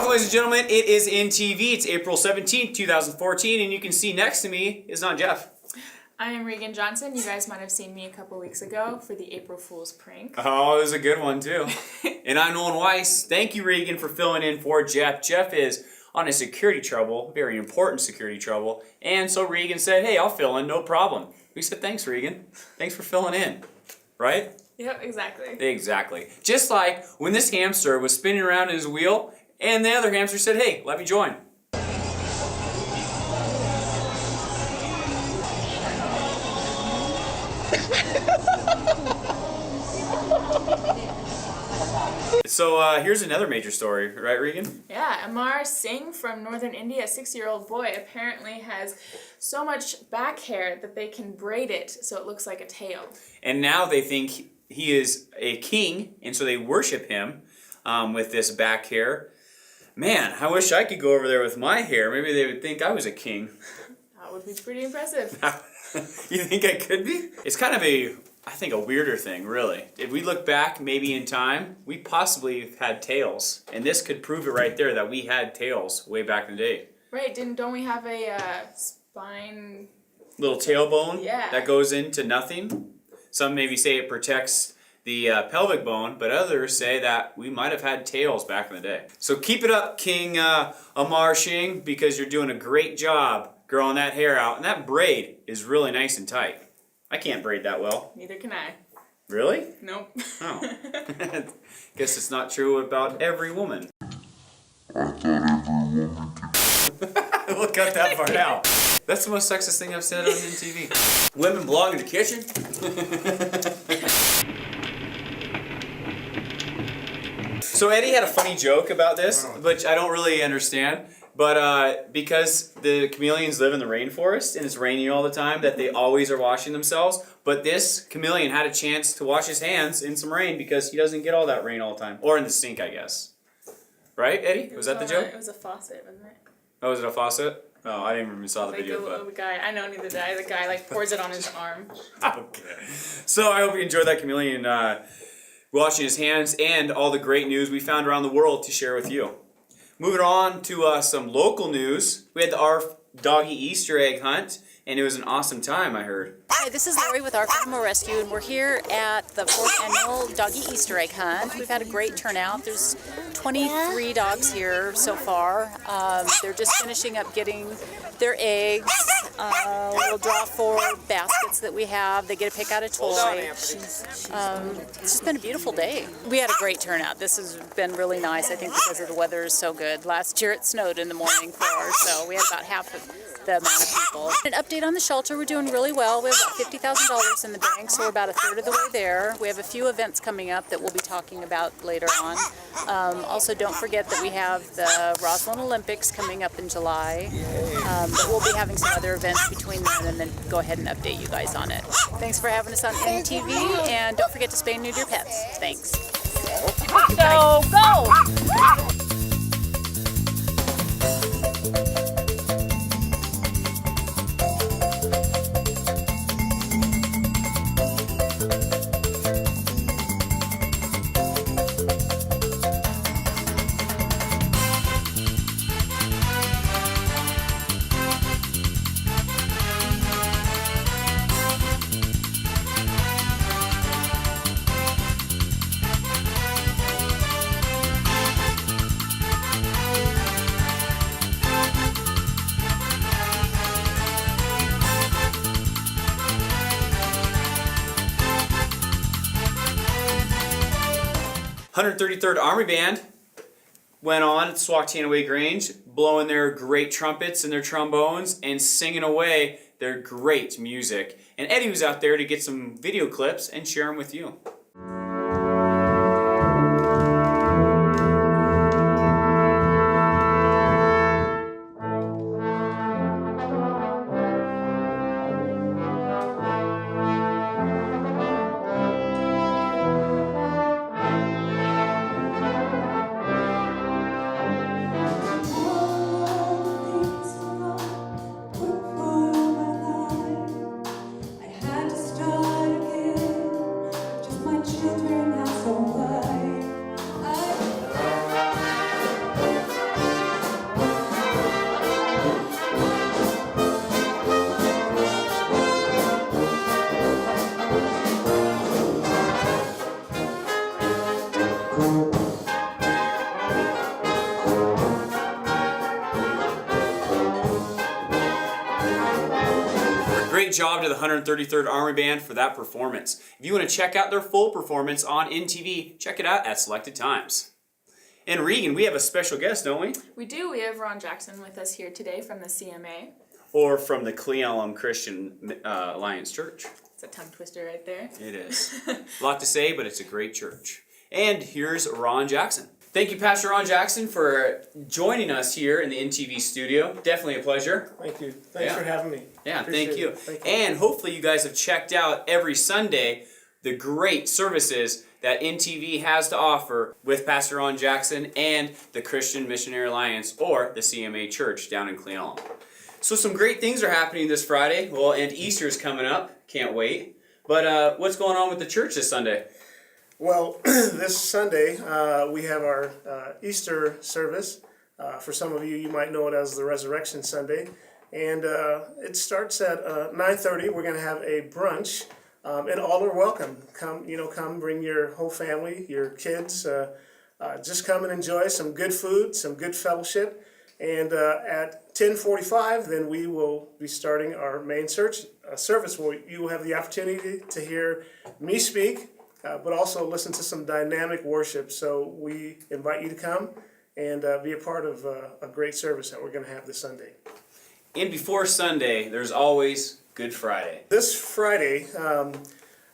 Ladies and gentlemen, it is INTV. It's April 17th, 2014, and you can see next to me is not Jeff. I am Regan Johnson. You guys might have seen me a couple weeks ago for the April Fool's prank. Oh, it was a good one, too. And I'm Nolan Weiss. Thank you, Regan, for filling in for Jeff. Jeff is on a security trouble, very important security trouble, and so Regan said, hey, I'll fill in, no problem. We said, thanks, Regan. Thanks for filling in. Right? Yep, exactly. Exactly. Just like when this hamster was spinning around in his wheel, and the other hamster said, hey, let me join. So here's another major story, right, Regan? Yeah, Amar Singh from northern India, a 6-year-old boy, apparently has so much back hair that they can braid it so it looks like a tail. And now they think he is a king, and so they worship him with this back hair. Man, I wish I could go over there with my hair. Maybe they would think I was a king. That would be pretty impressive. You think I could be? It's kind of I think, a weirder thing, really. If we look back, maybe in time, we possibly had tails. And this could prove it right there that we had tails way back in the day. Right, don't we have a spine... Little tailbone that goes into nothing. Some maybe say it protects the pelvic bone, but others say that we might have had tails back in the day. So keep it up, King Amar Singh, because you're doing a great job growing that hair out. And that braid is really nice and tight. I can't braid that well. Neither can I. Really? Nope. Oh. Guess it's not true about every woman. I thought every woman could. We'll cut that part out. That's the most sexist thing I've said on INTV. Women belong in the kitchen. So Eddie had a funny joke about this, which I don't really understand. But because the chameleons live in the rainforest and it's raining all the time, that they always are washing themselves. But this chameleon had a chance to wash his hands in some rain because he doesn't get all that rain all the time. Or in the sink, I guess. Right, Eddie? Was that the joke? It was a faucet, wasn't it? Oh, was it a faucet? Oh, I didn't even saw the like video. The guy, I know neither did I. The guy pours it on his arm. Okay. So I hope you enjoyed that chameleon washing his hands and all the great news we found around the world to share with you. Moving on to some local news. We had the ARF Doggy Easter egg hunt, and it was an awesome time, I heard. Hi, this is Lori with ARF Animal Rescue, and we're here at the 4th annual Doggy Easter egg hunt. We've had a great turnout. There's 23 dogs here so far. They're just finishing up getting their eggs. We'll draw 4 baskets that we have. They get to pick out a toy. It's just been a beautiful day. We had a great turnout. This has been really nice, I think, because of the weather is so good. Last year it snowed in the morning for us, so we had about half of the amount of people. An update on the shelter, we're doing really well. We have about $50,000 in the bank, so we're about a third of the way there. We have a few events coming up that we'll be talking about later on. Also, don't forget that we have the Roslyn Olympics coming up in July. But we'll be having some other events between then, and then go ahead and update you guys on it. Thanks for having us on INTV, and don't forget to spay and neuter your pets. Thanks. So, go! 133rd Army Band went on at Swatini Grange, blowing their great trumpets and their trombones and singing away their great music. And Eddie was out there to get some video clips and share them with you. great job to the 133rd Army Band for that performance. If you want to check out their full performance on INTV, check it out at selected times. And Regan, we have a special guest, don't we? We do. We have Ron Jackson with us here today from the CMA. Or from the Cle Elum Christian Alliance Church. It's a tongue twister right there. It is. A lot to say, but it's a great church. And here's Ron Jackson. Thank you, Pastor Ron Jackson, for joining us here in the INTV studio. Definitely a pleasure. Thank you. Thanks for having me. Yeah, Appreciate thank you. it. Thank you. And hopefully you guys have checked out every Sunday the great services that INTV has to offer with Pastor Ron Jackson and the Christian Missionary Alliance, or the CMA Church down in Cle Elum. So some great things are happening this Friday. Well, and Easter's coming up. Can't wait. But what's going on with the church this Sunday? Well, this Sunday we have our Easter service. For some of you, you might know it as the Resurrection Sunday. And it starts at 9:30. We're going to have a brunch. And all are welcome. Come, bring your whole family, your kids. Just come and enjoy some good food, some good fellowship. And at 10:45, then we will be starting our main service where you will have the opportunity to hear me speak, but also listen to some dynamic worship. So we invite you to come and be a part of a great service that we're going to have this Sunday. And before Sunday, there's always Good Friday. This Friday,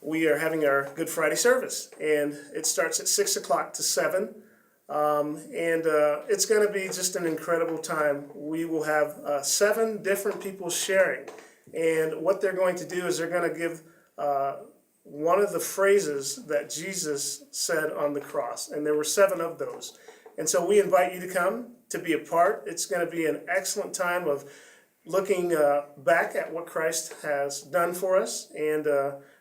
we are having our Good Friday service, and it starts at 6 o'clock to 7. It's going to be just an incredible time. We will have 7 different people sharing, and what they're going to do is they're going to give one of the phrases that Jesus said on the cross, and there were 7 of those. And so we invite you to come to be a part. It's going to be an excellent time of looking back at what Christ has done for us, and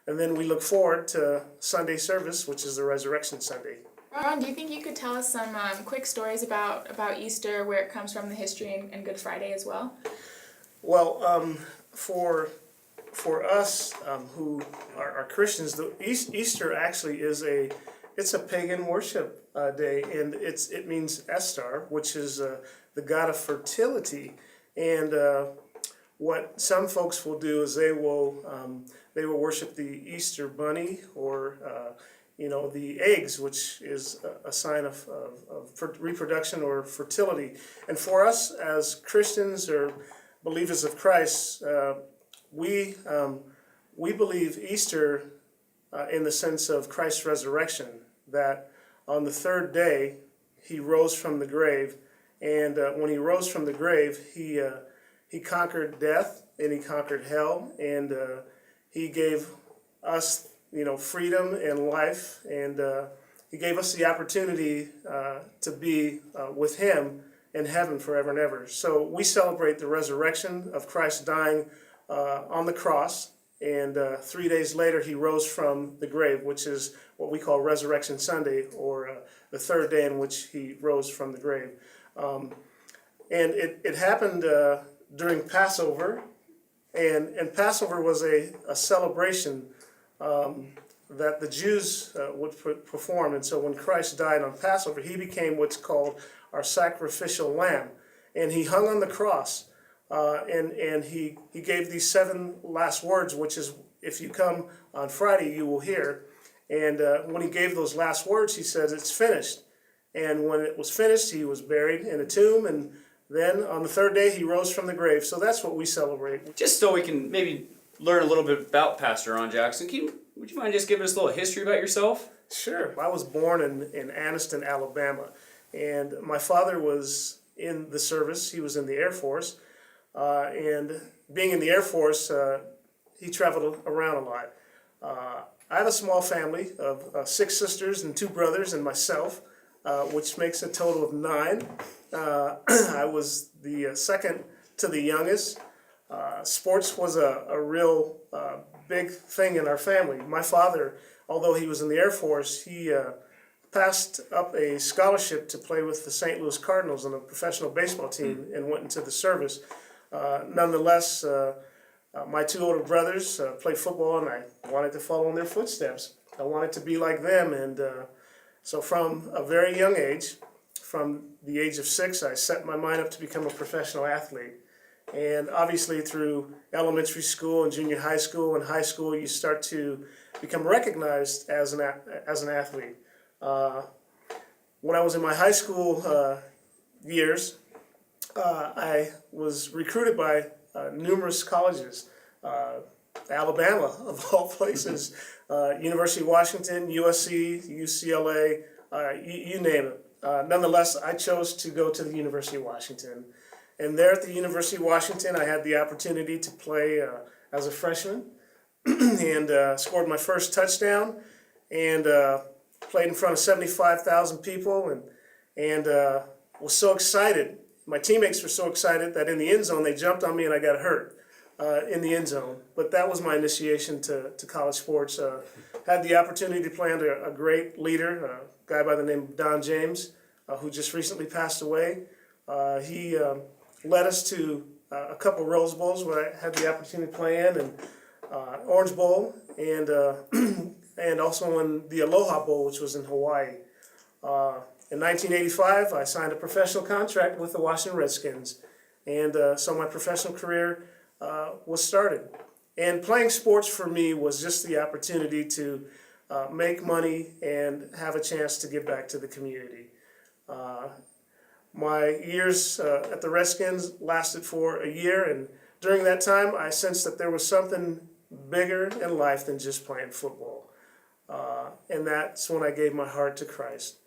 then we look forward to Sunday service, which is the Resurrection Sunday. Ron, do you think you could tell us some quick stories about Easter, where it comes from, the history, and Good Friday as well? Well, for us who are Christians, the Easter actually is it's a pagan worship day, and it means Estar, which is the god of fertility. And what some folks will do is they will worship the Easter bunny, or the eggs, which is a sign of reproduction or fertility. And for us as Christians or believers of Christ, we believe Easter in the sense of Christ's resurrection, that on the 3rd day he rose from the grave, and when he rose from the grave, he conquered death and he conquered hell, and he gave us freedom and life, and he gave us the opportunity to be with him in heaven forever and ever. So we celebrate the resurrection of Christ dying on the cross, and 3 days later he rose from the grave, which is what we call Resurrection Sunday, or the 3rd day in which he rose from the grave. And it happened during Passover, and Passover was a celebration that the Jews would perform. And so when Christ died on Passover, he became what's called our sacrificial lamb. And he hung on the cross, and he gave these 7 last words, which is, if you come on Friday, you will hear. And when he gave those last words, he said, "It's finished." And when it was finished, he was buried in a tomb, and then on the 3rd day, he rose from the grave. So that's what we celebrate. Just so we can maybe learn a little bit about Pastor Ron Jackson, would you mind just giving us a little history about yourself? Sure. I was born in Anniston, Alabama, and my father was in the service. He was in the Air Force, and being in the Air Force, he traveled around a lot. I have a small family of 6 sisters and 2 brothers and myself, which makes a total of 9. I was the second to the youngest. Sports was a real big thing in our family. My father, although he was in the Air Force, he passed up a scholarship to play with the St. Louis Cardinals on a professional baseball team and went into the service. Nonetheless, my 2 older brothers played football, and I wanted to follow in their footsteps. I wanted to be like them, and so from a very young age, from the age of 6, I set my mind up to become a professional athlete. And obviously through elementary school and junior high school and high school, you start to become recognized as an athlete. When I was in my high school years, I was recruited by numerous colleges, Alabama of all places, University of Washington, USC, UCLA, you name it. Nonetheless, I chose to go to the University of Washington. And there at the University of Washington, I had the opportunity to play as a freshman and scored my first touchdown and played in front of 75,000 people and was so excited. My teammates were so excited that in the end zone, they jumped on me and I got hurt in the end zone. But that was my initiation to college sports. Had the opportunity to play under a great leader, a guy by the name of Don James, who just recently passed away. He led us to a couple Rose Bowls where I had the opportunity to play in, and Orange Bowl, and and also in the Aloha Bowl, which was in Hawaii. In 1985, I signed a professional contract with the Washington Redskins, and so my professional career was started. And playing sports for me was just the opportunity to make money and have a chance to give back to the community. My years at the Redskins lasted for a year, and during that time I sensed that there was something bigger in life than just playing football. And that's when I gave my heart to Christ.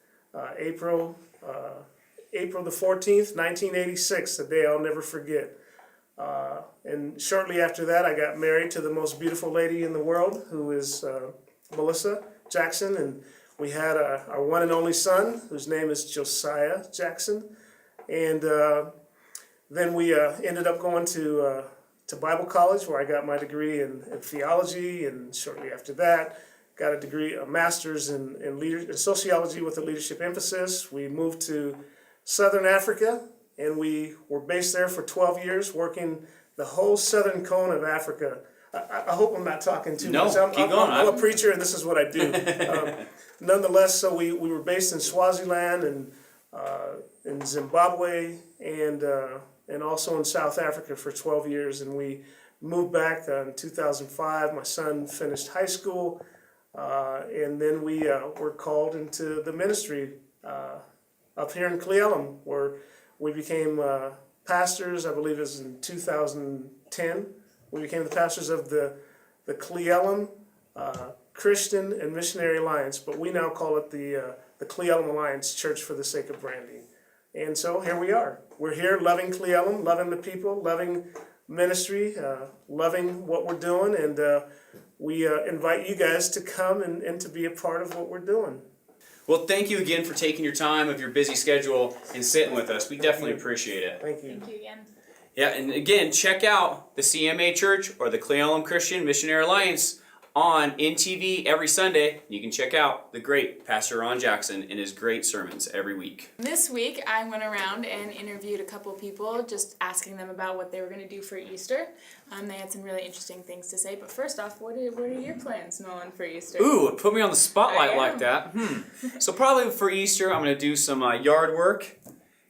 April the 14th, 1986, the day I'll never forget. And shortly after that, I got married to the most beautiful lady in the world, who is Melissa Jackson, and we had our one and only son, whose name is Josiah Jackson. And then we ended up going to Bible college, where I got my degree in theology, and shortly after that, got a degree, a master's in sociology with a leadership emphasis. We moved to Southern Africa, and we were based there for 12 years, working the whole southern cone of Africa. I hope I'm not talking too much. Keep going. I'm a preacher, and this is what I do. Nonetheless, so we were based in Swaziland and in Zimbabwe and also in South Africa for 12 years. And we moved back in 2005. My son finished high school, and then we were called into the ministry up here in Cle Elum, where we became pastors. I believe it was in 2010. We became the pastors of the Cle Elum Christian and Missionary Alliance, but we now call it the Cle Elum Alliance Church for the Sake of Branding. And so here we are. We're here loving Cle Elum, loving the people, loving ministry, loving what we're doing, and we invite you guys to come and to be a part of what we're doing. Well, thank you again for taking your time of your busy schedule and sitting with us. We definitely appreciate it. Thank you. Thank you again. Yeah, and again, check out the CMA Church or the Cle Elum Christian Missionary Alliance on INTV every Sunday. You can check out the great Pastor Ron Jackson and his great sermons every week. This week I went around and interviewed a couple people, just asking them about what they were going to do for Easter. They had some really interesting things to say, but first off, what are your plans, Nolan, for Easter? Ooh, put me on the spotlight like that. So probably for Easter I'm going to do some yard work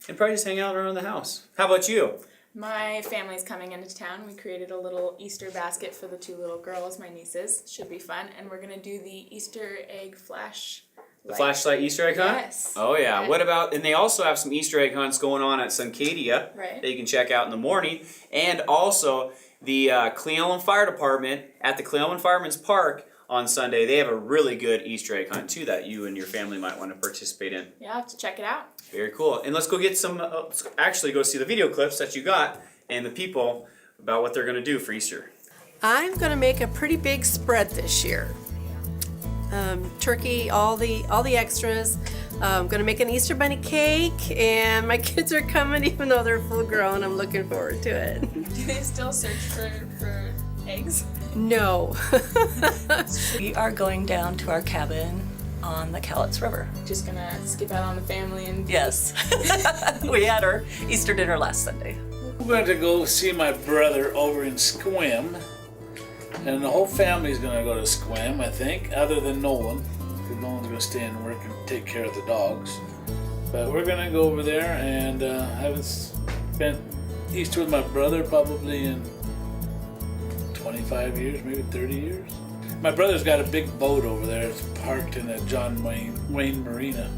and probably just hang out around the house. How about you? My family's coming into town. We created a little Easter basket for the two little girls, my nieces. Should be fun. And we're going to do the Easter egg flash. The flashlight Easter egg hunt? Yes. Oh yeah. Right. What about, and they also have some Easter egg hunts going on at Suncadia Right. that you can check out in the morning. And also the Cle Elum Fire Department at the Cle Elum Fireman's Park on Sunday. They have a really good Easter egg hunt too that you and your family might want to participate in. Yeah, I'll have to check it out. Very cool. And let's go get some, actually go see the video clips that you got and the people about what they're going to do for Easter. I'm going to make a pretty big spread this year. Turkey, all the extras. I'm going to make an Easter bunny cake, and my kids are coming even though they're full grown. I'm looking forward to it. Do they still search for eggs? No. We are going down to our cabin on the Cowlitz River. Just gonna skip out on the family and... Yes. We had our Easter dinner last Sunday. I'm going to go see my brother over in Squim, and the whole family's going to go to Squim, I think, other than Nolan, because Nolan's going to stay and work and take care of the dogs. But we're going to go over there, and I haven't spent Easter with my brother probably in 25 years, maybe 30 years. My brother's got a big boat over there. It's parked in the John Wayne Marina.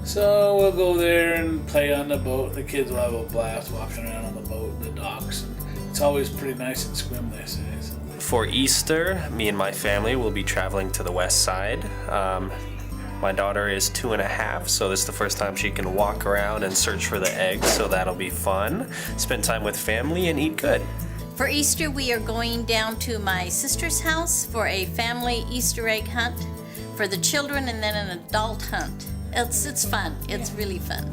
So we'll go there and play on the boat. The kids will have a blast walking around on the boat, the docks. And it's always pretty nice and swim, they say. So. For Easter, me and my family will be traveling to the west side. My daughter is 2.5, so this is the first time she can walk around and search for the eggs, so that'll be fun. Spend time with family and eat good. For Easter, we are going down to my sister's house for a family Easter egg hunt for the children, and then an adult hunt. It's fun. It's really fun.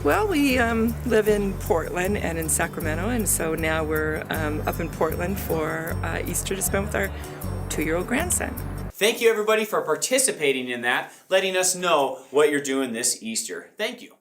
Well, we live in Portland and in Sacramento, and so now we're up in Portland for Easter to spend with our 2-year-old grandson. Thank you everybody for participating in that, letting us know what you're doing this Easter. Thank you.